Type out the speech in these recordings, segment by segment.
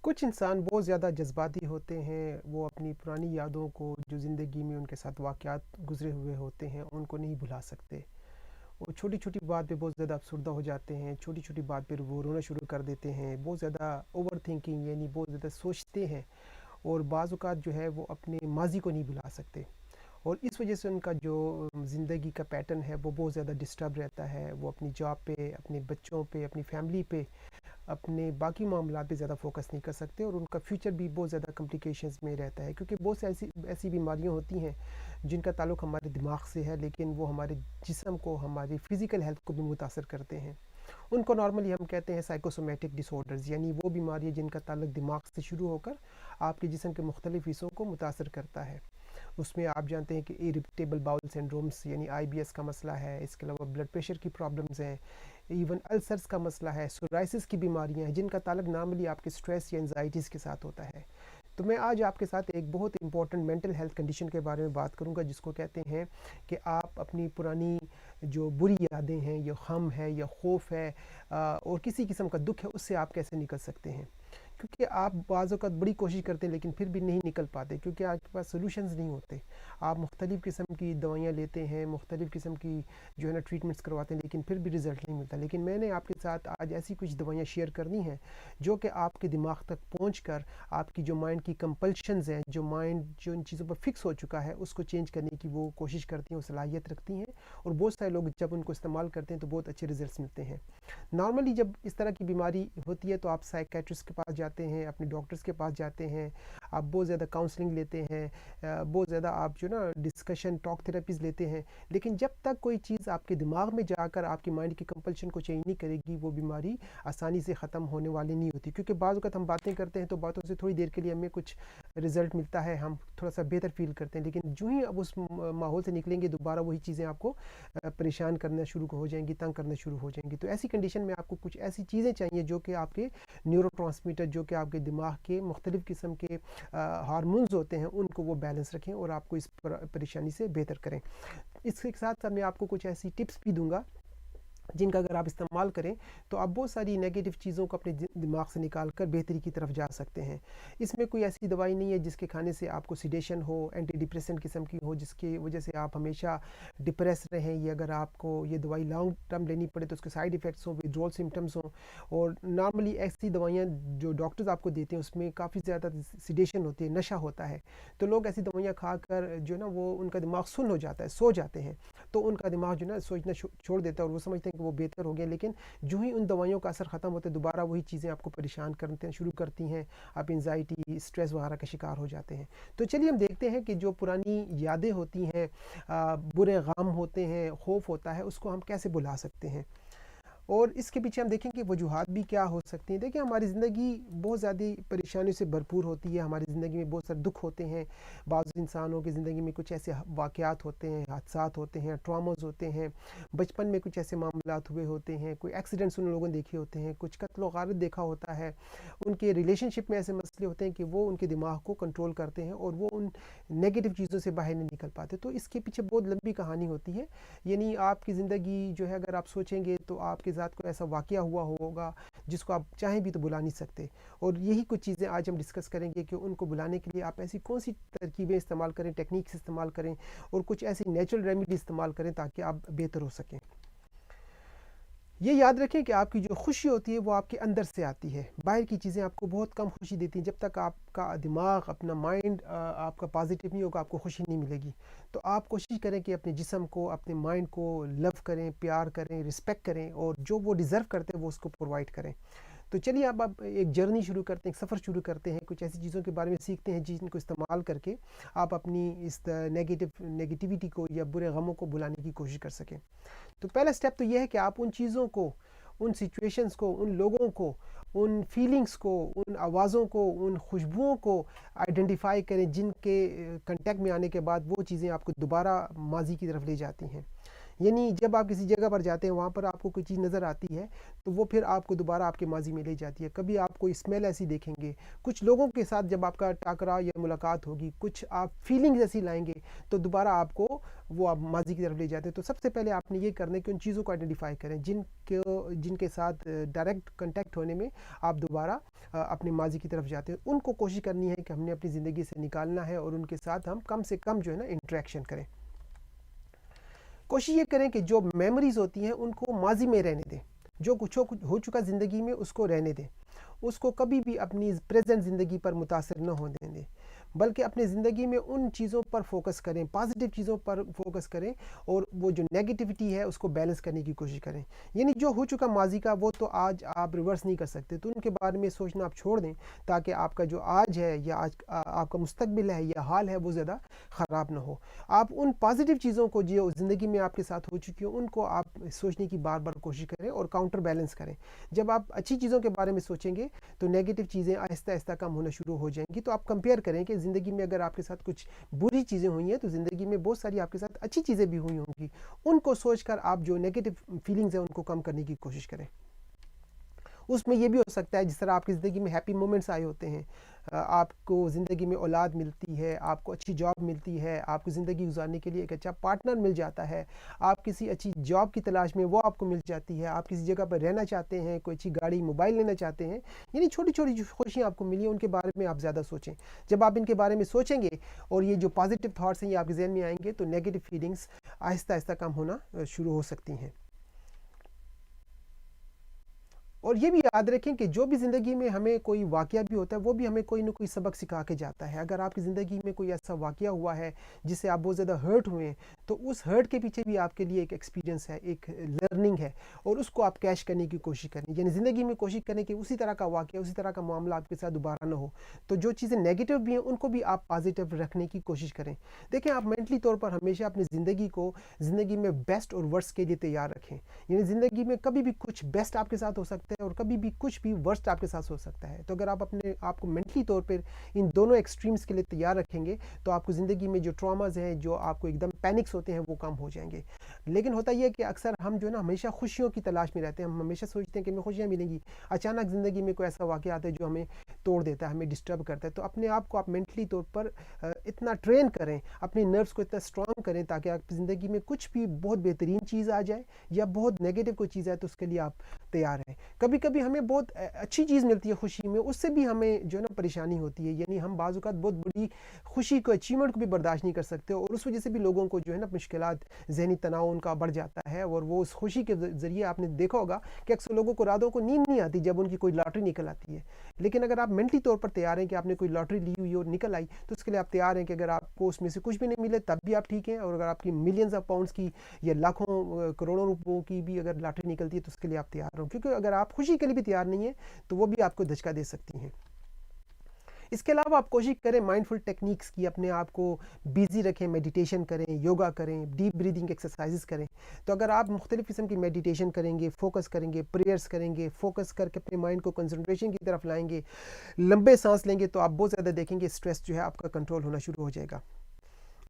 کچھ انسان بہت زیادہ جذباتی ہوتے ہیں، وہ اپنی پرانی یادوں کو جو زندگی میں ان کے ساتھ واقعات گزرے ہوئے ہوتے ہیں ان کو نہیں بھلا سکتے۔ وہ چھوٹی چھوٹی بات پہ بہت زیادہ افسردہ ہو جاتے ہیں، چھوٹی چھوٹی بات پہ وہ رونا شروع کر دیتے ہیں، بہت زیادہ اوور تھنکنگ یعنی بہت زیادہ سوچتے ہیں، اور بعض اوقات جو ہے وہ اپنے ماضی کو نہیں بھلا سکتے، اور اس وجہ سے ان کا جو زندگی کا پیٹرن ہے وہ بہت زیادہ ڈسٹرب رہتا ہے۔ وہ اپنی جاب پہ، اپنے بچوں پہ، اپنی فیملی پہ، اپنے باقی معاملات پہ زیادہ فوکس نہیں کر سکتے، اور ان کا فیوچر بھی بہت زیادہ کمپلیکیشنز میں رہتا ہے، کیونکہ بہت سی ایسی بیماریاں ہوتی ہیں جن کا تعلق ہمارے دماغ سے ہے، لیکن وہ ہمارے جسم کو، ہماری فزیکل ہیلتھ کو بھی متاثر کرتے ہیں۔ ان کو نارملی ہم کہتے ہیں سائیکوسومیٹک ڈس آرڈرز، یعنی وہ بیماریاں جن کا تعلق دماغ سے شروع ہو کر آپ کے جسم کے مختلف حصوں کو متاثر کرتا ہے۔ اس میں آپ جانتے ہیں کہ اریٹیبل باؤل سنڈرومس یعنی آئی بی ایس کا مسئلہ ہے، اس کے علاوہ بلڈ پریشر کی پرابلمز ہیں، ایون السرز کا مسئلہ ہے، سورائسس کی بیماریاں ہیں جن کا تعلق نارملی آپ کے سٹریس یا انزائٹیز کے ساتھ ہوتا ہے۔ تو میں آج آپ کے ساتھ ایک بہت امپورٹنٹ مینٹل ہیلتھ کنڈیشن کے بارے میں بات کروں گا، جس کو کہتے ہیں کہ آپ اپنی پرانی جو بری یادیں ہیں، یا غم ہے، یا خوف ہے، اور کسی قسم کا دکھ ہے، اس سے آپ کیسے نکل سکتے ہیں، کیونکہ آپ بعض اوقات بڑی کوشش کرتے ہیں لیکن پھر بھی نہیں نکل پاتے، کیونکہ آپ کے پاس سولوشنز نہیں ہوتے۔ آپ مختلف قسم کی دوائیاں لیتے ہیں، مختلف قسم کی جو ہے نا ٹریٹمنٹس کرواتے ہیں، لیکن پھر بھی رزلٹ نہیں ملتا۔ لیکن میں نے آپ کے ساتھ آج ایسی کچھ دوائیاں شیئر کرنی ہیں جو کہ آپ کے دماغ تک پہنچ کر آپ کی جو مائنڈ کی کمپلشنز ہیں، جو مائنڈ جو ان چیزوں پر فکس ہو چکا ہے، اس کو چینج کرنے کی وہ کوشش کرتی ہیں، وہ صلاحیت رکھتی ہیں، اور بہت سارے لوگ جب ان کو استعمال کرتے ہیں تو بہت اچھے رزلٹس ملتے ہیں۔ نارملی جب اس طرح کی بیماری ہوتی ہے تو آپ سائیکیٹرسٹ کے پاس جاتے ہیں، اپنے ڈاکٹرز کے پاس جاتے ہیں، آپ بہت زیادہ کاؤنسلنگ لیتے ہیں، بہت زیادہ آپ جو نا ڈسکشن ٹاک تھراپیز لیتے ہیں، لیکن جب تک کوئی چیز آپ کے دماغ میں جا کر آپ کی مائنڈ کی کمپلشن کو چینج نہیں کرے گی، وہ بیماری آسانی سے ختم ہونے والی نہیں ہوتی، کیونکہ بعض اوقات ہم باتیں کرتے ہیں تو باتوں سے تھوڑی دیر کے لیے ہمیں کچھ رزلٹ ملتا ہے، ہم تھوڑا سا بہتر فیل کرتے ہیں، لیکن جو ہی اب اس ماحول سے نکلیں گے دوبارہ وہی چیزیں آپ کو پریشان کرنا شروع ہو جائیں گی، تنگ کرنا شروع ہو جائیں گی۔ تو ایسی کنڈیشن میں آپ کو کچھ ایسی چیزیں چاہیے جو کہ آپ کے نیورو ٹرانسمیٹر، جو کہ آپ کے دماغ کے مختلف قسم کے ہارمونز ہوتے ہیں، ان کو وہ بیلنس رکھیں اور آپ کو اس پریشانی سے بہتر کریں۔ اس کے ساتھ ساتھ میں آپ کو کچھ ایسی ٹپس بھی دوں گا جن کا اگر آپ استعمال کریں تو آپ بہت ساری نیگیٹو چیزوں کو اپنے دماغ سے نکال کر بہتری کی طرف جا سکتے ہیں۔ اس میں کوئی ایسی دوائی نہیں ہے جس کے کھانے سے آپ کو سیڈیشن ہو، اینٹی ڈپریسنٹ قسم کی ہو، جس کی وجہ سے آپ ہمیشہ ڈپریس رہیں، یا اگر آپ کو یہ دوائی لانگ ٹرم لینی پڑے تو اس کے سائیڈ ایفیکٹس ہوں، ودرول سمٹمز ہوں، اور نارملی ایسی دوائیاں جو ڈاکٹرز آپ کو دیتے ہیں اس میں کافی زیادہ سیڈیشن ہوتی ہے، نشہ ہوتا ہے، تو لوگ ایسی دوائیاں کھا کر جو نا وہ ان کا دماغ سن ہو جاتا ہے، سو جاتے ہیں، تو ان کا دماغ جو نا سوچنا چھوڑ دیتا ہے، اور وہ سمجھتے ہیں کہ وہ بہتر ہو گیا، لیکن جو ہی ان دوائیوں کا اثر ختم ہوتا ہے دوبارہ وہی چیزیں آپ کو پریشان کرتے شروع کرتی ہیں، آپ انزائٹی، اسٹریس وغیرہ کا شکار ہو جاتے ہیں۔ تو چلیے ہم دیکھتے ہیں کہ جو پرانی یادیں ہوتی ہیں، برے غم ہوتے ہیں، خوف ہوتا ہے، اس کو ہم کیسے بھلا سکتے ہیں، اور اس کے پیچھے ہم دیکھیں کہ وجوہات بھی کیا ہو سکتی ہیں۔ دیکھیں ہماری زندگی بہت زیادہ پریشانیوں سے بھرپور ہوتی ہے، ہماری زندگی میں بہت سارے دکھ ہوتے ہیں، بعض انسانوں کی زندگی میں کچھ ایسے واقعات ہوتے ہیں، حادثات ہوتے ہیں، ٹراماز ہوتے ہیں، بچپن میں کچھ ایسے معاملات ہوئے ہوتے ہیں، کوئی ایکسیڈنٹس ان لوگوں نے دیکھے ہوتے ہیں، کچھ قتل و غارت دیکھا ہوتا ہے، ان کے ریلیشن شپ میں ایسے مسئلے ہوتے ہیں کہ وہ ان کے دماغ کو کنٹرول کرتے ہیں اور وہ ان نیگیٹو چیزوں سے باہر نہیں نکل پاتے۔ تو اس کے پیچھے بہت لمبی کہانی ہوتی ہے، یعنی آپ کی زندگی جو ہے اگر آپ سوچیں گے تو آپ کے ساتھ کوئی ایسا واقعہ ہوا ہوگا جس کو آپ چاہیں بھی تو بلا نہیں سکتے، اور یہی کچھ چیزیں آج ہم ڈسکس کریں گے کہ ان کو بلانے کے لیے آپ ایسی کون سی ترکیبیں استعمال کریں، ٹیکنیکس استعمال کریں، اور کچھ ایسی نیچرل ریمیڈی استعمال کریں تاکہ آپ بہتر ہو سکیں۔ یہ یاد رکھیں کہ آپ کی جو خوشی ہوتی ہے وہ آپ کے اندر سے آتی ہے، باہر کی چیزیں آپ کو بہت کم خوشی دیتی ہیں، جب تک آپ کا دماغ، اپنا مائنڈ آپ کا پازیٹیو نہیں ہوگا آپ کو خوشی نہیں ملے گی۔ تو آپ کوشش کریں کہ اپنے جسم کو، اپنے مائنڈ کو لو کریں، پیار کریں، رسپیکٹ کریں، اور جو وہ ڈیزرو کرتے ہیں وہ اس کو پرووائڈ کریں۔ تو چلیے اب ایک جرنی شروع کرتے ہیں، ایک سفر شروع کرتے ہیں، کچھ ایسی چیزوں کے بارے میں سیکھتے ہیں جن کو استعمال کر کے آپ اپنی اس نیگیٹیوٹی کو یا برے غموں کو بلانے کی کوشش کر سکیں۔ تو پہلا سٹیپ تو یہ ہے کہ آپ ان چیزوں کو، ان سچویشنز کو، ان لوگوں کو، ان فیلنگز کو، ان آوازوں کو، ان خوشبوؤں کو آئیڈینٹیفائی کریں جن کے کنٹیکٹ میں آنے کے بعد وہ چیزیں آپ کو دوبارہ ماضی کی طرف لے جاتی ہیں۔ یعنی جب آپ کسی جگہ پر جاتے ہیں وہاں پر آپ کو کوئی چیز نظر آتی ہے تو وہ پھر آپ کو دوبارہ آپ کے ماضی میں لے جاتی ہے. کبھی آپ کوئی اسمیل ایسی دیکھیں گے, کچھ لوگوں کے ساتھ جب آپ کا ٹاکرا یا ملاقات ہوگی, کچھ آپ فیلنگ ایسی لائیں گے تو دوبارہ آپ کو وہ آپ ماضی کی طرف لے جاتے ہیں. تو سب سے پہلے آپ نے یہ کرنا ہے کہ ان چیزوں کو آئیڈینٹیفائی کریں جن کے ساتھ ڈائریکٹ کنٹیکٹ ہونے میں آپ دوبارہ اپنے ماضی کی طرف جاتے ہیں. ان کو کوشش کرنی ہے کہ ہم نے اپنی زندگی سے نکالنا ہے اور ان کے ساتھ ہم کم سے کم جو ہے نا انٹریکشن کریں. کوشش یہ کریں کہ جو میموریز ہوتی ہیں ان کو ماضی میں رہنے دیں. جو کچھ ہو چکا زندگی میں اس کو رہنے دیں. اس کو کبھی بھی اپنی پریزنٹ زندگی پر متاثر نہ ہونے دیں, بلکہ اپنی زندگی میں ان چیزوں پر فوکس کریں, پازیٹیو چیزوں پر فوکس کریں, اور وہ جو نیگیٹیوٹی ہے اس کو بیلنس کرنے کی کوشش کریں. یعنی جو ہو چکا ماضی کا وہ تو آج آپ ریورس نہیں کر سکتے, تو ان کے بارے میں سوچنا آپ چھوڑ دیں تاکہ آپ کا جو آج ہے یا آج آپ کا مستقبل ہے یا حال ہے وہ زیادہ خراب نہ ہو. آپ ان پازیٹیو چیزوں کو جو زندگی میں آپ کے ساتھ ہو چکی ہوں ان کو آپ سوچنے کی بار بار کوشش کریں اور کاؤنٹر بیلنس کریں. جب آپ اچھی چیزوں کے بارے میں سوچیں گے تو نیگیٹو چیزیں آہستہ آہستہ کم ہونا شروع ہو جائیں گی. تو آپ کمپیئر کریں کہ زندگی میں اگر آپ کے ساتھ کچھ بری چیزیں ہوئی ہیں تو زندگی میں بہت ساری آپ کے ساتھ اچھی چیزیں بھی ہوئی ہوں گی. ان کو سوچ کر آپ جو نیگیٹو فیلنگز ہیں ان کو کم کرنے کی کوشش کریں. اس میں یہ بھی ہو سکتا ہے جس طرح آپ کی زندگی میں ہیپی مومنٹس آئے ہوتے ہیں, آپ کو زندگی میں اولاد ملتی ہے, آپ کو اچھی جاب ملتی ہے, آپ کو زندگی گزارنے کے لیے ایک اچھا پارٹنر مل جاتا ہے, آپ کسی اچھی جاب کی تلاش میں وہ آپ کو مل جاتی ہے, آپ کسی جگہ پر رہنا چاہتے ہیں, کوئی اچھی گاڑی موبائل لینا چاہتے ہیں. یعنی چھوٹی چھوٹی جو خوشیاں آپ کو ملی ہیں ان کے بارے میں آپ زیادہ سوچیں. جب آپ ان کے بارے میں سوچیں گے اور یہ جو پازیٹیو تھاٹس ہیں یہ آپ کے ذہن میں آئیں گے تو نیگیٹو فیلنگس آہستہ آہستہ کم ہونا شروع ہو سکتی ہیں. اور یہ بھی یاد رکھیں کہ جو بھی زندگی میں ہمیں کوئی واقعہ بھی ہوتا ہے وہ بھی ہمیں کوئی نہ کوئی سبق سکھا کے جاتا ہے. اگر آپ کی زندگی میں کوئی ایسا واقعہ ہوا ہے جس سے آپ بہت زیادہ ہرٹ ہوئے ہیں تو اس ہرٹ کے پیچھے بھی آپ کے لیے ایک ایکسپیرینس ہے, ایک لرننگ ہے, اور اس کو آپ کیش کرنے کی کوشش کریں. یعنی زندگی میں کوشش کریں کہ اسی طرح کا واقعہ, اسی طرح کا معاملہ آپ کے ساتھ دوبارہ نہ ہو. تو جو چیزیں نیگیٹو بھی ہیں ان کو بھی آپ پازیٹیو رکھنے کی کوشش کریں. دیکھیں آپ مینٹلی طور پر ہمیشہ اپنی زندگی میں بیسٹ اور ورسٹ کے لیے تیار رکھیں. یعنی زندگی میں کبھی بھی کچھ بیسٹ آپ کے ساتھ ہو سکتا ہے اور کبھی بھی کچھ بھی ورسٹ آپ کے ساتھ ہو سکتا ہے. تو اگر آپ اپنے آپ کو مینٹلی طور پر ان دونوں ایکسٹریمز کے لیے تیار رکھیں گے تو آپ کو زندگی میں جو ٹراماز ہیں, جو آپ کو ایک دم پینکس ہوتے ہیں, وہ کم ہو جائیں گے. لیکن ہوتا یہ ہے کہ اکثر ہم جو ہے نا ہمیشہ خوشیوں کی تلاش میں رہتے ہیں. ہم ہمیشہ سوچتے ہیں کہ ہمیں خوشیاں ملیں گی, اچانک زندگی میں کوئی ایسا واقعہ آتا ہے جو ہمیں توڑ دیتا ہے, ہمیں ڈسٹرب کرتا ہے. تو اپنے آپ کو آپ مینٹلی طور پر اتنا ٹرین کریں, اپنی نروس کو اتنا اسٹرانگ کریں تاکہ آپ کی زندگی میں کچھ بھی بہت بہترین چیز آ جائے یا بہت نیگیٹو کوئی چیز آئے تو اس کے لیے آپ تیار ہیں. کبھی کبھی ہمیں بہت اچھی چیز ملتی ہے خوشی میں, اس سے بھی ہمیں جو ہے نا پریشانی ہوتی ہے. یعنی ہم بعض اوقات بہت بڑی خوشی کو, اچیومنٹ کو بھی برداشت نہیں کر سکتے اور اس وجہ سے بھی لوگوں کو جو ہے نا مشکلات, ذہنی تناؤ ان کا بڑھ جاتا ہے. اور وہ اس خوشی کے ذریعے آپ نے دیکھا ہوگا کہ اکثر لوگوں کو راتوں کو نیند نہیں آتی جب ان کی کوئی لاٹری نکل آتی ہے. لیکن اگر آپ مینٹلی طور پر تیار ہیں کہ آپ نے کوئی لاٹری لی ہوئی اور نکل آئی تو اس کے لیے آپ تیار ہیں کہ اگر آپ کو اس میں سے کچھ بھی نہیں ملے تب بھی آپ ٹھیک ہیں, اور اگر آپ کی ملینز آف پاؤنڈس کی یا لاکھوں کروڑوں روپوں کی بھی اگر لاٹری نکلتی ہے تو اس کے لیے آپ تیار ہوں. کیونکہ اگر آپ خوشی کے لیے بھی تیار نہیں ہیں تو وہ بھی آپ کو دھچکا دے سکتی ہیں. اس کے علاوہ آپ کوشش کریں مائنڈفل ٹیکنیکس کی, اپنے آپ کو بیزی رکھیں, میڈیٹیشن کریں, یوگا کریں, ڈیپ بریدنگ ایکسرسائزز کریں. تو اگر آپ مختلف قسم کی میڈیٹیشن کریں گے, فوکس کریں گے, پریئرز کریں گے, فوکس کر کے اپنے مائنڈ کو کنسنٹریشن کی طرف لائیں گے, لمبے سانس لیں گے, تو آپ بہت زیادہ دیکھیں گے اسٹریس جو ہے آپ کا کنٹرول ہونا شروع ہو جائے گا.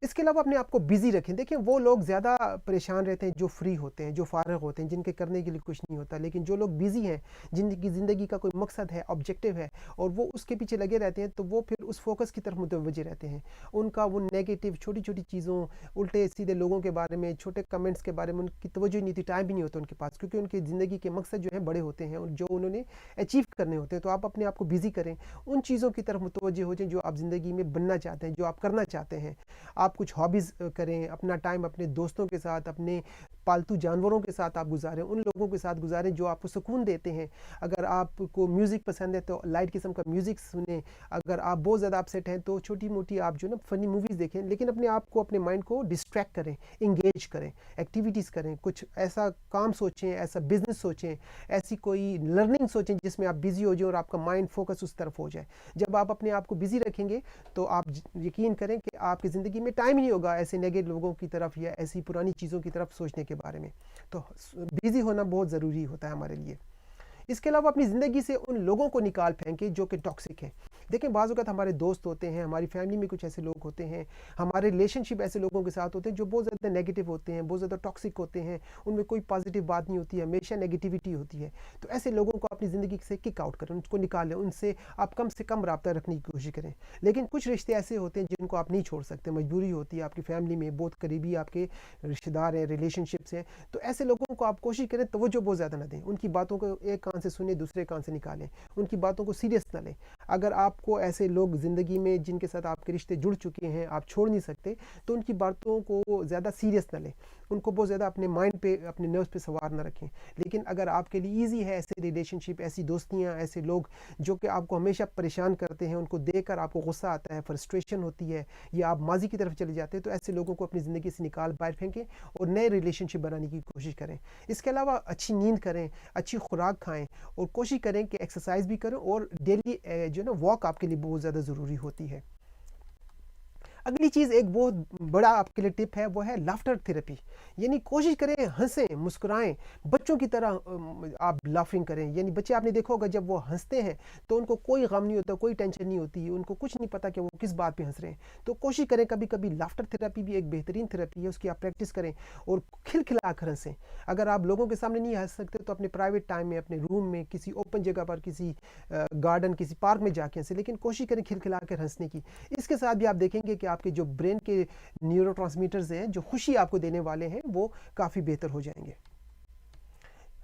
اس کے علاوہ اپنے آپ کو بیزی رکھیں. دیکھیں وہ لوگ زیادہ پریشان رہتے ہیں جو فری ہوتے ہیں, جو فارغ ہوتے ہیں, جن کے کرنے کے لیے کچھ نہیں ہوتا. لیکن جو لوگ بیزی ہیں, جن کی زندگی کا کوئی مقصد ہے, آبجیکٹیو ہے, اور وہ اس کے پیچھے لگے رہتے ہیں, تو وہ پھر اس فوکس کی طرف متوجہ رہتے ہیں. ان کا وہ نیگیٹو چھوٹی چھوٹی چیزوں, الٹے سیدھے لوگوں کے بارے میں, چھوٹے کمنٹس کے بارے میں ان کی توجہ نہیں ہوتی, ٹائم بھی نہیں ہوتا ان کے پاس, کیونکہ ان کی زندگی کے مقصد جو ہیں بڑے ہوتے ہیں اور جو انہوں نے اچیو کرنے ہوتے ہیں. تو آپ اپنے آپ کو بیزی کریں, ان چیزوں کی طرف متوجہ ہو جائیں جو آپ زندگی میں بننا چاہتے ہیں, جو آپ کرنا چاہتے ہیں. آپ کچھ ہابیز کریں, اپنا ٹائم اپنے دوستوں کے ساتھ, اپنے پالتو جانوروں کے ساتھ آپ گزاریں, ان لوگوں کے ساتھ گزاریں جو آپ کو سکون دیتے ہیں. اگر آپ کو میوزک پسند ہے تو لائٹ قسم کا میوزک سنیں. اگر آپ بہت زیادہ اپسیٹ ہیں تو چھوٹی موٹی آپ جو نا فنی موویز دیکھیں, لیکن اپنے آپ کو, اپنے مائنڈ کو ڈسٹریکٹ کریں, انگیج کریں, ایکٹیویٹیز کریں, کچھ ایسا کام سوچیں, ایسا بزنس سوچیں, ایسی کوئی لرننگ سوچیں جس میں آپ بزی ہو جائیں اور آپ کا مائنڈ فوکس اس طرف ہو جائے. جب آپ اپنے آپ کو بزی رکھیں گے تو آپ یقین کریں کہ آپ کی زندگی میں ٹائم نہیں ہوگا ایسے نیگیٹو لوگوں کی طرف یا ایسی پرانی چیزوں کی طرف سوچنے کے بارے میں. تو بیزی ہونا بہت ضروری ہوتا ہے ہمارے لیے. اس کے علاوہ اپنی زندگی سے ان لوگوں کو نکال پھینکیں جو کہ ٹاکسک ہیں. دیکھیں بعض اوقات ہمارے دوست ہوتے ہیں, ہماری فیملی میں کچھ ایسے لوگ ہوتے ہیں, ہمارے ریلیشن شپ ایسے لوگوں کے ساتھ ہوتے ہیں جو بہت زیادہ نیگیٹو ہوتے ہیں, بہت زیادہ ٹاکسک ہوتے ہیں, ان میں کوئی پازیٹیو بات نہیں ہوتی ہے, ہمیشہ نیگیٹیوٹی ہوتی ہے. تو ایسے لوگوں کو اپنی زندگی سے کک آؤٹ کریں, ان کو نکال لیں, ان سے آپ کم سے کم رابطہ رکھنے کی کوشش کریں. لیکن کچھ رشتے ایسے ہوتے ہیں جن کو آپ نہیں چھوڑ سکتے, مجبوری ہوتی ہے, آپ کی فیملی میں بہت قریبی آپ کے رشتہ دار ہیں, ریلیشن شپس ہیں, تو ایسے لوگوں کو آپ کوشش کریں توجہ بہت زیادہ نہ دیں, ان کی باتوں کو ایک کان سے سنیں دوسرے کان سے نکالیں, ان کی باتوں کو سیریس نہ لیں. اگر آپ کو ایسے لوگ زندگی میں جن کے ساتھ آپ کے رشتے جڑ چکے ہیں آپ چھوڑ نہیں سکتے, تو ان کی باتوں کو زیادہ سیریس نہ لیں, ان کو بہت زیادہ اپنے مائنڈ پہ, اپنے نروس پہ سوار نہ رکھیں. لیکن اگر آپ کے لیے ایزی ہے ایسے ریلیشن شپ, ایسی دوستیاں, ایسے لوگ جو کہ آپ کو ہمیشہ پریشان کرتے ہیں, ان کو دیکھ کر آپ کو غصہ آتا ہے, فرسٹریشن ہوتی ہے, یا آپ ماضی کی طرف چلے جاتے ہیں, تو ایسے لوگوں کو اپنی زندگی سے نکال باہر پھینکیں اور نئے ریلیشن شپ بنانے کی کوشش کریں. اس کے علاوہ اچھی نیند کریں, اچھی خوراک کھائیں, اور کوشش کریں کہ ایکسرسائز بھی کریں, اور ڈیلی جو ہے نا واک آپ کے لیے بہت زیادہ ضروری ہوتی ہے. اگلی چیز ایک بہت بڑا آپ کے لیے ٹپ ہے, وہ ہے لافٹر تھراپی. یعنی کوشش کریں ہنسیں, مسکرائیں, بچوں کی طرح آپ لافنگ کریں. یعنی بچے آپ نے دیکھا ہوگا جب وہ ہنستے ہیں تو ان کو کوئی غم نہیں ہوتا, کوئی ٹینشن نہیں ہوتی, ان کو کچھ نہیں پتا کہ وہ کس بات پہ ہنس رہے ہیں. تو کوشش کریں کبھی کبھی لافٹر تھراپی بھی ایک بہترین تھراپی ہے, اس کی آپ پریکٹس کریں اور کھلکھلا کر ہنسیں. اگر آپ لوگوں کے سامنے نہیں ہنس سکتے تو اپنے پرائیویٹ ٹائم میں, اپنے روم میں, کسی اوپن جگہ پر, کسی گارڈن, کسی پارک میں جا کے ہنسیں, لیکن کوشش کریں کھلکھلا کر ہنسنے کی. اس کے ساتھ بھی آپ دیکھیں گے کہ آپ کے جو برین کے نیورو ٹرانسمیٹرز ہیں جو خوشی آپ کو دینے والے ہیں وہ کافی بہتر ہو جائیں گے.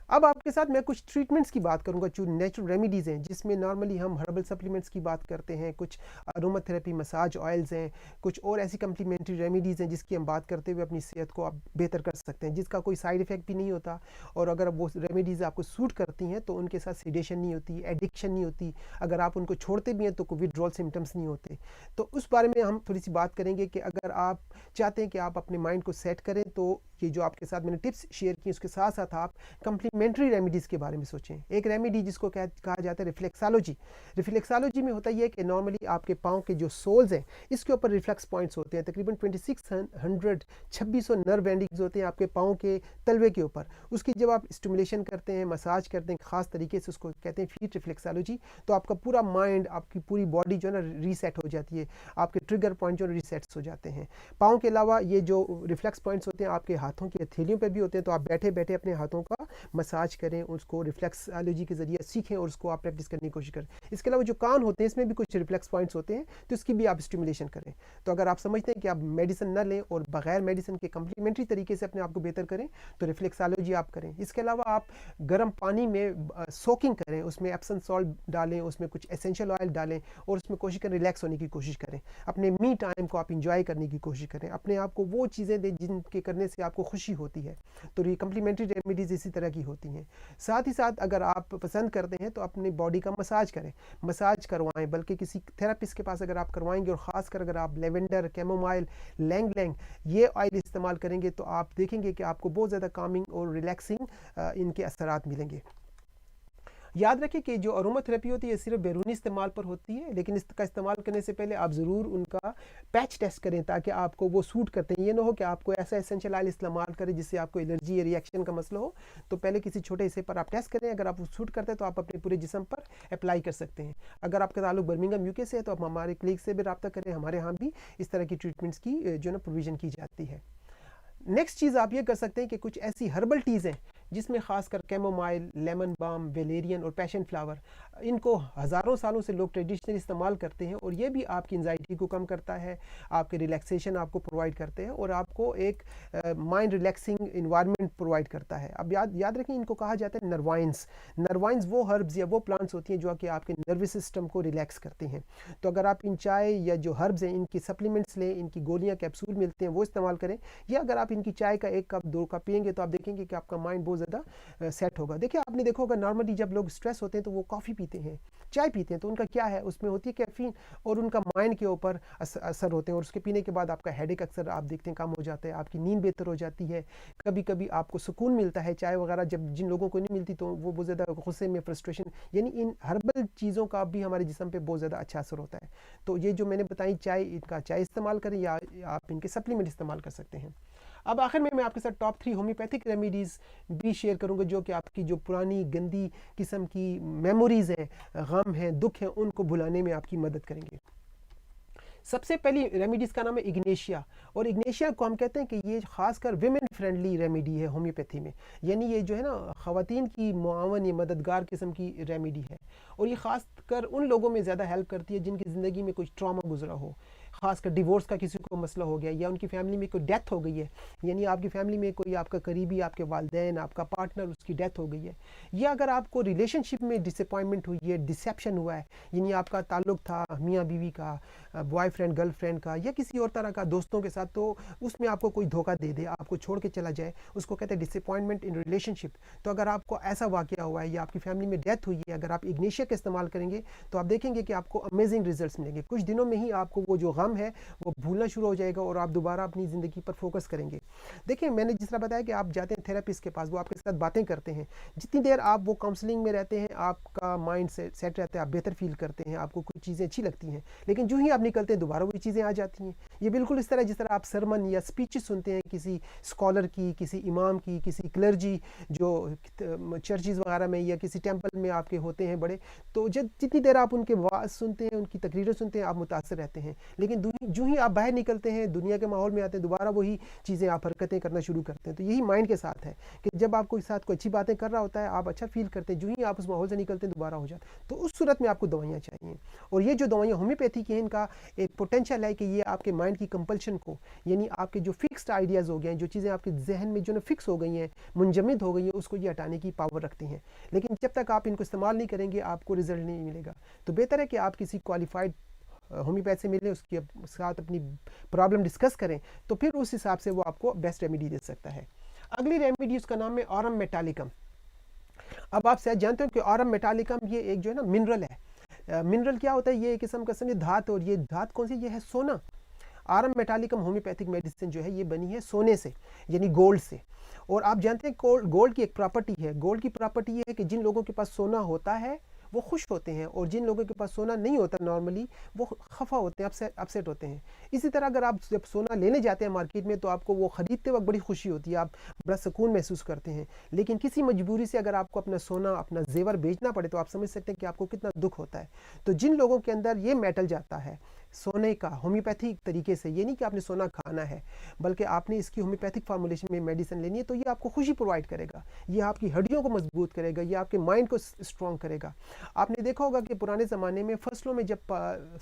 اب آپ کے ساتھ میں کچھ ٹریٹمنٹس کی بات کروں گا جو نیچرل ریمیڈیز ہیں, جس میں نارملی ہم ہربل سپلیمنٹس کی بات کرتے ہیں, کچھ اروما تھراپی, مساج آئلز ہیں, کچھ اور ایسی کمپلیمنٹری ریمیڈیز ہیں جس کی ہم بات کرتے ہوئے اپنی صحت کو آپ بہتر کر سکتے ہیں, جس کا کوئی سائیڈ افیکٹ بھی نہیں ہوتا, اور اگر وہ ریمیڈیز آپ کو سوٹ کرتی ہیں تو ان کے ساتھ سیڈیشن نہیں ہوتی, ایڈکشن نہیں ہوتی, اگر آپ ان کو چھوڑتے بھی ہیں تو کوئی وڈرول سمٹمس نہیں ہوتے. تو اس بارے میں ہم تھوڑی سی بات کریں گے کہ اگر آپ چاہتے ہیں کہ آپ اپنے مائنڈ کو سیٹ کریں تو یہ جو آپ کے ساتھ میں نے ٹپس شیئر کی, اس کے ساتھ ساتھ آپ کمپلیمنٹری ریمیڈیز کے بارے میں سوچیں. ایک ریمیڈی جس کو کہا جاتا ہے ریفلیکسالوجی. ریفلیکسالوجی میں ہوتا یہ کہ نارملی آپ کے پاؤں کے جو سولز ہیں اس کے اوپر ریفلیکس پوائنٹس ہوتے ہیں, تقریباً 2600 نرو اینڈنگز ہوتے ہیں آپ کے پاؤں کے تلوے کے اوپر. اس کی جب آپ اسٹیمولیشن کرتے ہیں, مساج کرتے ہیں خاص طریقے سے, اس کو کہتے ہیں فیٹ ریفلیکسالوجی, تو آپ کا پورا مائنڈ, آپ کی پوری باڈی جو ہے نا ریسیٹ ہو جاتی ہے, آپ کے ٹریگر پوائنٹ جو ریسیٹس ہو جاتے ہیں. پاؤں کے علاوہ یہ جو ریفلیکس پوائنٹس ہوتے ہیں آپ کے ہاتھوں کی ہتھیلیوں پہ بھی ہوتے ہیں, تو آپ بیٹھے بیٹھے اپنے ہاتھوں کا مساج کریں, اس کو ریفلیکسالوجی کے ذریعے سیکھیں اور اس کو آپ پریکٹس کرنے کی کوشش کریں. اس کے علاوہ جو کان ہوتے ہیں اس میں بھی کچھ ریفلیکس پوائنٹس ہوتے ہیں, تو اس کی بھی آپ اسٹیمولیشن کریں. تو اگر آپ سمجھتے ہیں کہ آپ میڈیسن نہ لیں اور بغیر میڈیسن کے کمپلیمنٹری طریقے سے اپنے آپ کو بہتر کریں تو ریفلیکسالوجی آپ کریں. اس کے علاوہ آپ گرم پانی میں سوکنگ کریں, اس میں ایپسم سالٹ ڈالیں, اس میں کچھ اسینشل آئل ڈالیں, اور اس میں کوشش کریں ریلیکس ہونے کی کوشش کریں. اپنے می ٹائم کو آپ انجوائے کرنے کی کوشش کریں, اپنے آپ کو وہ چیزیں دیں جن کے کرنے سے آپ کو خوشی ہوتی ہے. تو یہ کمپلیمنٹری ریمیڈیز اسی طرح کی ہوتی ہیں. ساتھ ہی ساتھ اگر آپ پسند کرتے ہیں تو اپنی باڈی کا مساج کریں, مساج کروائیں, بلکہ کسی تھراپسٹ کے پاس اگر آپ کروائیں گے, اور خاص کر اگر آپ لیونڈر, کیمومائل, لینگ لینگ یہ آئل استعمال کریں گے تو آپ دیکھیں گے کہ آپ کو بہت زیادہ کامنگ اور ریلیکسنگ ان کے اثرات ملیں گے. یاد رکھیں کہ جو اروما تھراپی ہوتی ہے یہ صرف بیرونی استعمال پر ہوتی ہے, لیکن اس کا استعمال کرنے سے پہلے آپ ضرور ان کا پیچ ٹیسٹ کریں تاکہ آپ کو وہ سوٹ کرتے ہیں. یہ نہ ہو کہ آپ کو ایسا اسینشل آئل استعمال کریں جس سے آپ کو الرجی یا ریئیکشن کا مسئلہ ہو. تو پہلے کسی چھوٹے حصے پر آپ ٹیسٹ کریں, اگر آپ وہ سوٹ کرتے ہیں تو آپ اپنے پورے جسم پر اپلائی کر سکتے ہیں. اگر آپ کا تعلق برمنگھم UK سے ہے تو آپ ہمارے کلیگ سے بھی رابطہ کریں, ہمارے ہاں بھی اس طرح کی ٹریٹمنٹس کی جو ہے نا پروویژن کی جاتی ہے. نیکسٹ چیز آپ یہ کر سکتے ہیں کہ کچھ ایسی ہربل ٹیز ہیں جس میں خاص کر کیمومائل, لیمن بام, ویلیرین اور پیشن فلاور, ان کو ہزاروں سالوں سے لوگ ٹریڈیشنلی استعمال کرتے ہیں, اور یہ بھی آپ کی انزائٹی کو کم کرتا ہے, آپ کے ریلیکسیشن آپ کو پرووائڈ کرتے ہیں, اور آپ کو ایک مائنڈ ریلیکسنگ انوائرمنٹ پرووائڈ کرتا ہے. اب یاد رکھیں ان کو کہا جاتا ہے نروائنس. نروائنس وہ ہربز یا وہ پلانٹس ہوتی ہیں جو کہ آپ کے نروس سسٹم کو ریلیکس کرتے ہیں. تو اگر آپ ان چائے یا جو ہربز ہیں ان کی سپلیمنٹس لیں, ان کی گولیاں کیپسول ملتے ہیں وہ استعمال کریں, یا اگر آپ ان کی چائے کا 1 کپ 2 کپ پئیں گے تو آپ دیکھیں گے کہ آپ کا مائنڈ بہت زیادہ سیٹ ہوگا. دیکھیں آپ نے دیکھا ہوگا نارملی جب لوگ اسٹریس ہوتے ہیں تو وہ کافی پیتے ہیں, چائے پیتے ہیں, تو ان کا کیا ہے, اس میں ہوتی ہے کیفین, اور ان کا مائنڈ کے اوپر اثر ہوتے ہیں, اور اس کے پینے کے بعد آپ کا ہیڈ ایک اکثر آپ دیکھتے ہیں کم ہو جاتا ہے, آپ کی نیند بہتر ہو جاتی ہے. کبھی کبھی آپ کو سکون ملتا ہے, چائے وغیرہ جب جن لوگوں کو نہیں ملتی تو وہ بہت زیادہ غصے میں, فرسٹریشن, یعنی ان ہربل چیزوں کا بھی ہمارے جسم پہ بہت زیادہ اچھا اثر ہوتا ہے. تو یہ جو میں نے بتائی چائے, ان کا چائے استعمال کریں یا آپ ان کے سپلیمنٹ استعمال کر سکتے ہیں. اب آخر میں آپ کے ساتھ ٹاپ 3 ہومیوپیتھک ریمیڈیز بھی شیئر کروں گا جو کہ آپ کی جو پرانی گندی قسم کی میموریز ہیں، غم ہیں، دکھ ہیں، ان کو بھلانے میں آپ کی مدد کریں گے۔ سب سے پہلی ریمیڈیز کا نام ہے اگنیشیا، اور اگنیشیا کو ہم کہتے ہیں کہ یہ خاص کر ویمن فرینڈلی ریمیڈی ہے ہومیوپیتھی میں، یعنی یہ جو ہے نا خواتین کی معاون یا مددگار قسم کی ریمیڈی ہے، اور یہ خاص کر ان لوگوں میں زیادہ ہیلپ کرتی ہے جن کی زندگی میں کچھ ٹراما گزرا ہو، خاص کر ڈیورس کا کسی کو مسئلہ ہو گیا، یا ان کی فیملی میں کوئی ڈیتھ ہو گئی ہے، یعنی آپ کی فیملی میں کوئی آپ کا قریبی، آپ کے والدین، آپ کا پارٹنر، اس کی ڈیتھ ہو گئی ہے، یا اگر آپ کو ریلیشن شپ میں ڈس اپوائنٹمنٹ ہوئی ہے، ڈسیپشن ہوا ہے، یعنی آپ کا تعلق تھا میاں بیوی کا، بوائے فرینڈ گرل فرینڈ کا، یا کسی اور طرح کا دوستوں کے ساتھ، تو اس میں آپ کو کوئی دھوکہ دے دے، آپ کو چھوڑ کے چلا جائے، اس کو کہتے ہیں ڈس اپوائنٹمنٹ ان ریلیشن شپ۔ تو اگر آپ کو ایسا واقعہ ہوا ہے یا آپ کی فیملی میں ڈیتھ ہوئی ہے، اگر آپ اگنیشیا کا استعمال کریں گے تو آپ دیکھیں گے کہ آپ کو امیزنگ ریزلٹس ملیں گے، کچھ دنوں میں ہی آپ کو وہ جو غم ہے وہ بھولنا شروع ہو جائے گا، اور آپ دوبارہ اپنی زندگی پر فوکس کریں گے۔ دیکھیں، میں نے جس طرح بتایا کہ آپ جاتے ہیں تھراپسٹ کے پاس، وہ آپ کے ساتھ باتیں کرتے ہیں، جتنی دیر آپ وہ کاؤنسلنگ میں رہتے ہیں آپ کا مائنڈ سیٹ رہتا ہے، آپ بہتر فیل کرتے ہیں، آپ کو کچھ چیزیں اچھی لگتی ہیں، لیکن جو ہی آپ نکلتے ہیں دوبارہ وہی چیزیں آ جاتی ہیں۔ یہ بالکل اس طرح جس طرح آپ سرمن یا اسپیچز سنتے ہیں کسی اسکالر کی، کسی امام کی، کسی کلرجی جو چرچز وغیرہ میں یا کسی ٹیمپل میں آپ کے ہوتے ہیں بڑے، تو جتنی دیر آپ ان کے واعظ سنتے ہیں، ان کی تقریریں سنتے ہیں، آپ متاثر رہتے ہیں، لیکن جو ہی آپ باہر نکلتے ہیں، دنیا کے ماحول میں آتے ہیں، دوبارہ وہی چیزیں آپ حرکتیں کرنا شروع کرتے ہیں۔ تو یہی مائنڈ کے ساتھ ہے کہ جب آپ کوئی ساتھ کوئی اچھی باتیں کر رہا ہوتا ہے، آپ اچھا فیل کرتے ہیں، جو ہی آپ اس ماحول سے نکلتے ہیں دوبارہ ہو جاتا ہے۔ تو اس صورت میں آپ کو دوائیاں چاہیے، اور یہ جو دوائیاں ہومیوپیتھی کی ہیں، ان کا ایک پوٹینشیل ہے کہ یہ آپ کے مائنڈ کی کمپلشن کو، یعنی آپ کے جو فکسڈ آئیڈیاز ہو گئے ہیں، جو چیزیں آپ کے ذہن میں جو نا فکس ہو گئی ہیں، منجمد ہو گئی ہیں، اس کو یہ ہٹانے کی پاور رکھتی ہیں، لیکن جب تک آپ ان کو استعمال نہیں کریں گے آپ کو رزلٹ نہیں ملے گا۔ تو بہتر ہے کہ آپ کسی کوالیفائڈ ہومیوپیتھ سے ملیں، اس کے ساتھ اپنی پرابلم ڈسکس کریں، تو پھر اس حساب سے وہ آپ کو بیسٹ ریمیڈی دے سکتا ہے۔ اگلی ریمیڈی اس کا نام ہے آرم میٹالکم۔ اب آپ شاید جانتے ہو کہ آرم میٹالکم یہ ایک جو ہے نا منرل ہے۔ منرل کیا ہوتا ہے؟ یہ ایک قسم کا سمجھے دھات، اور یہ دھات کون سی؟ یہ ہے سونا۔ آرم میٹالکم ہومیوپیتھک میڈیسن جو ہے یہ بنی ہے سونے سے، یعنی گولڈ سے، اور آپ جانتے ہیں گولڈ کی ایک پراپرٹی ہے، گولڈ کی پراپرٹی یہ ہے کہ جن لوگوں کے پاس سونا ہوتا ہے وہ خوش ہوتے ہیں، اور جن لوگوں کے پاس سونا نہیں ہوتا نارملی وہ خفا ہوتے ہیں، اپسیٹ ہوتے ہیں۔ اسی طرح اگر آپ جب سونا لینے جاتے ہیں مارکیٹ میں تو آپ کو وہ خریدتے وقت بڑی خوشی ہوتی ہے، آپ بڑا سکون محسوس کرتے ہیں، لیکن کسی مجبوری سے اگر آپ کو اپنا سونا، اپنا زیور بیچنا پڑے تو آپ سمجھ سکتے ہیں کہ آپ کو کتنا دکھ ہوتا ہے۔ تو جن لوگوں کے اندر یہ میٹل جاتا ہے سونے کا ہومیوپیتھک طریقے سے، یہ نہیں کہ آپ نے سونا کھانا ہے، بلکہ آپ نے اس کی ہومیوپیتھک فارمولیشن میں میڈیسن لینی ہے، تو یہ آپ کو خوشی پرووائڈ کرے گا، یہ آپ کی ہڈیوں کو مضبوط کرے گا، یہ آپ کے مائنڈ کو اسٹرانگ کرے گا۔ آپ نے دیکھا ہوگا کہ پرانے زمانے میں فصلوں میں جب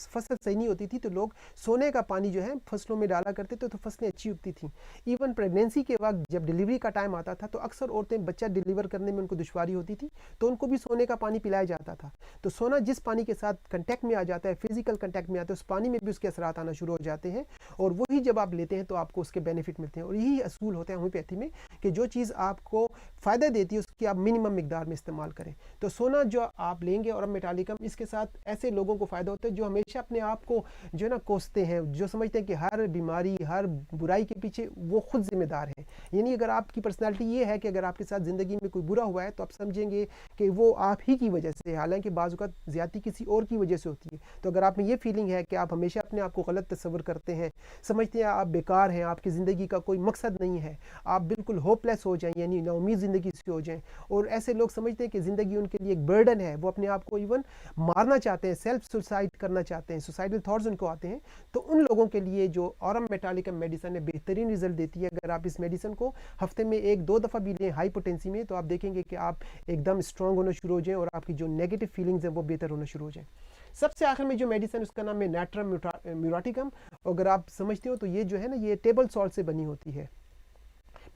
فصل صحیح نہیں ہوتی تھی تو لوگ سونے کا پانی جو ہے فصلوں میں ڈالا کرتے تھے، تو فصلیں اچھی اگتی تھیں۔ ایون پریگنینسی کے وقت جب ڈیلیوری کا ٹائم آتا تھا تو اکثر عورتیں بچہ ڈیلیور کرنے میں ان کو دشواری ہوتی تھی، تو ان کو بھی سونے کا پانی پلایا جاتا تھا۔ تو سونا جس پانی کے ساتھ کنٹیکٹ میں آ جاتا ہے، فزیکل کنٹیکٹ میں آتا ہے، اس پانی میں بھی اس کے اثرات آنا شروع ہو جاتے ہیں، اور وہی جب آپ لیتے ہیں تو آپ کو اس کے بینیفٹ ملتے ہیں۔ اور یہی اصول ہوتا ہے ہومیوپیتھی میں کہ جو چیز آپ کو فائدہ دیتی ہے اس کی آپ منیمم مقدار میں استعمال کریں۔ تو سونا جو آپ لیں گے اور میٹالکم، اس کے ساتھ ایسے لوگوں کو فائدہ ہوتا ہے جو ہمیشہ اپنے آپ کو جو ہے نا کوستے ہیں، جو سمجھتے ہیں کہ ہر بیماری، ہر برائی کے پیچھے وہ خود ذمہ دار ہیں۔ یعنی اگر آپ کی پرسنالٹی یہ ہے کہ اگر آپ کے ساتھ زندگی میں کوئی برا ہوا ہے تو آپ سمجھیں گے کہ وہ آپ ہی کی وجہ سے، حالانکہ بعض اوقات زیادتی کسی اور کی وجہ سے ہوتی ہے۔ تو اگر آپ میں یہ فیلنگ ہے کہ آپ ہمیشہ اپنے آپ کو غلط تصور کرتے ہیں، سمجھتے ہیں آپ بیکار ہیں، آپ کی زندگی کا کوئی مقصد نہیں ہے، آپ بالکل ہوپ لیس ہو جائیں، یعنی نا امید زندگی سے ہو جائیں، اور ایسے لوگ سمجھتے ہیں کہ زندگی ان کے لیے ایک برڈن ہے، وہ اپنے آپ کو ایون مارنا چاہتے ہیں، سیلف سوسائڈ کرنا چاہتے ہیں، سوسائڈل تھاٹس ان کو آتے ہیں، تو ان لوگوں کے لیے جو آرم میٹالکم میڈیسن ہے بہترین رزلٹ دیتی ہے۔ اگر آپ اس میڈیسن کو ہفتے میں 1-2 دفعہ بھی لیں ہائی پوٹینسی میں، تو آپ دیکھیں گے کہ آپ ایک دم اسٹرانگ ہونا شروع ہو جائیں، اور آپ کی جو نیگیٹو فیلنگز ہیں وہ بہتر ہونا شروع ہو جائیں۔ سب سے آخر میں جو میڈیسن اس کا نام ہے نیٹرم میوراٹیکم، اگر آپ سمجھتے ہو تو یہ جو ہے نا یہ ٹیبل سالٹ سے بنی ہوتی ہے۔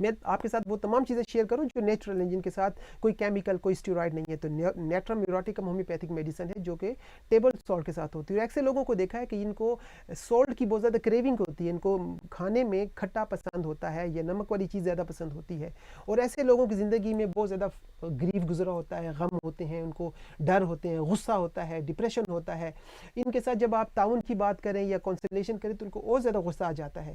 میں آپ کے ساتھ وہ تمام چیزیں شیئر کروں جو نیچرل ہیں، جن کے ساتھ کوئی کیمیکل، کوئی اسٹیرائڈ نہیں ہے۔ تو نیٹرم میوراٹیکم ہومیوپیتھک میڈیسن ہے جو کہ ٹیبل سالٹ کے ساتھ ہوتی ہے، اور ایسے لوگوں کو دیکھا ہے کہ ان کو سالٹ کی بہت زیادہ کریونگ ہوتی ہے، ان کو کھانے میں کھٹا پسند ہوتا ہے یا نمک والی چیز زیادہ پسند ہوتی ہے، اور ایسے لوگوں کی زندگی میں بہت زیادہ گریف گزرا ہوتا ہے، غم ہوتے ہیں، ان کو ڈر ہوتے ہیں، غصہ ہوتا ہے، ڈپریشن ہوتا ہے۔ ان کے ساتھ جب آپ تعاون کی بات کریں یا کانسلٹیشن کریں تو ان کو اور زیادہ غصہ آ جاتا ہے۔